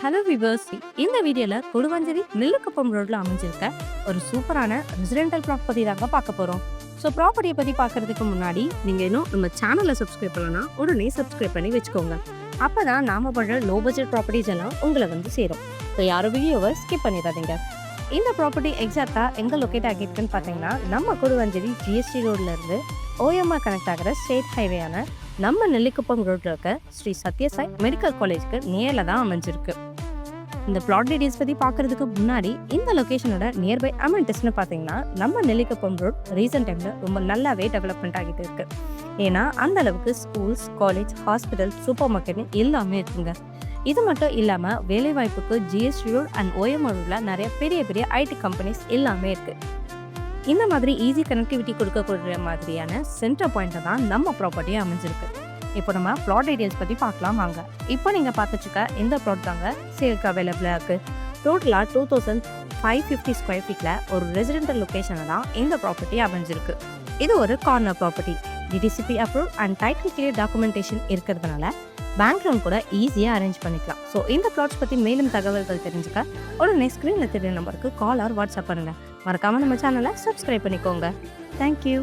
Hello viewers, இந்த வீடியோல கொடுவாஞ்சேரி நெல்லுக்குப்பம் ரோட்ல அமைஞ்சிருக்க ஒரு சூப்பரான ரெசிடென்டல் ப்ராப்பர்ட்டி தாங்க பார்க்க போறோம். ஸோ ப்ராப்பர்ட்டியை பத்தி பார்க்கறதுக்கு முன்னாடி நீங்க இன்னும் நம்ம சேனலை சப்ஸ்கிரைப் பண்ணலன்னா உடனே சப்ஸ்கிரைப் பண்ணி வச்சுக்கோங்க. அப்பதான் நாம பண்ற லோ பட்ஜெட் ப்ராப்பர்ட்டிஸ் எல்லாம் உங்களை வந்து சேரும். ஸோ யாரும் வீடியோவை ஸ்கிப் பண்ணிடாதீங்க. இந்த ப்ராப்பர்ட்டி எக்ஸாக்டா எங்க லொக்கேட் ஆகிருக்குன்னு பார்த்தீங்கன்னா, நம்ம கொடுவாஞ்சேரி ஜிஎஸ்டி ரோட்ல இருந்து ஓஎம்ஆர் கனெக்ட் ஆகிற ஸ்டேட் ஹைவேயான நம்ம நெல்லிக்குப்பம் ரோட்ல இருக்க ஸ்ரீ சத்யசாய் மெடிக்கல் காலேஜ்க்கு நேர்ல தான் அமைஞ்சிருக்கு. இந்த பிளாட் டீடைல்ஸ் பத்தி பார்க்கறதுக்கு முன்னாடி இந்த லொகேஷனோட நியர்பை அமெனிட்டிஸ்னு பார்த்தீங்கன்னா, நம்ம நெல்லிக்குப்பம் ரோட் ரீசெண்ட் டைம்ல ரொம்ப நல்லாவே டெவலப்மெண்ட் ஆகிட்டு இருக்கு. ஏன்னா அந்த அளவுக்கு ஸ்கூல்ஸ், காலேஜ், ஹாஸ்பிட்டல், சூப்பர் மார்க்கெட்னு எல்லாமே இருக்குங்க. இது மட்டும் இல்லாம வேலை வாய்ப்புக்கு ஜிஎஸ்டி ரோட் அண்ட் ஓஎம்ஆர் ரோட்ல நிறைய பெரிய பெரிய ஐடி கம்பெனிஸ் எல்லாமே இருக்கு. இந்த மாதிரி ஈஸி கனெக்டிவிட்டி கொடுக்கக்கூடிய மாதிரியான சென்டர் பாயிண்ட் தான் நம்ம ப்ராப்பர்ட்டியை அமைஞ்சிருக்கு. இப்போ நம்ம ப்ளாட் டீடைல்ஸ் பற்றி பார்க்கலாம் வாங்க. இப்போ நீங்கள் பார்த்துச்சுக்க இந்த ப்ளாட் தாங்க சேலுக்கு அவைலபிளாக இருக்குது. டோட்டலாக 2550 ஸ்கொயர் ஃபீட்டில் ஒரு ரெசிடென்டல் லொக்கேஷனில் தான் இந்த ப்ராப்பர்ட்டி அமைஞ்சிருக்கு. இது ஒரு corner property. DTCP approve and title clear documentation இருக்கிறதுனால பேங்க் லோன் கூட ஈஸியாக அரேஞ்ச் பண்ணிக்கலாம். ஸோ இந்த ப்ளாட்ஸ் பற்றி மேலும் தகவல்கள் தெரிஞ்சுக்க உடனே ஸ்க்ரீனில் தெரிய நம்பருக்கு கால் ஆர் வாட்ஸ்அப் பண்ணுங்கள். மறக்காமல் நம்ம சேனலை சப்ஸ்கிரைப் பண்ணிக்கோங்க. தேங்க்யூ.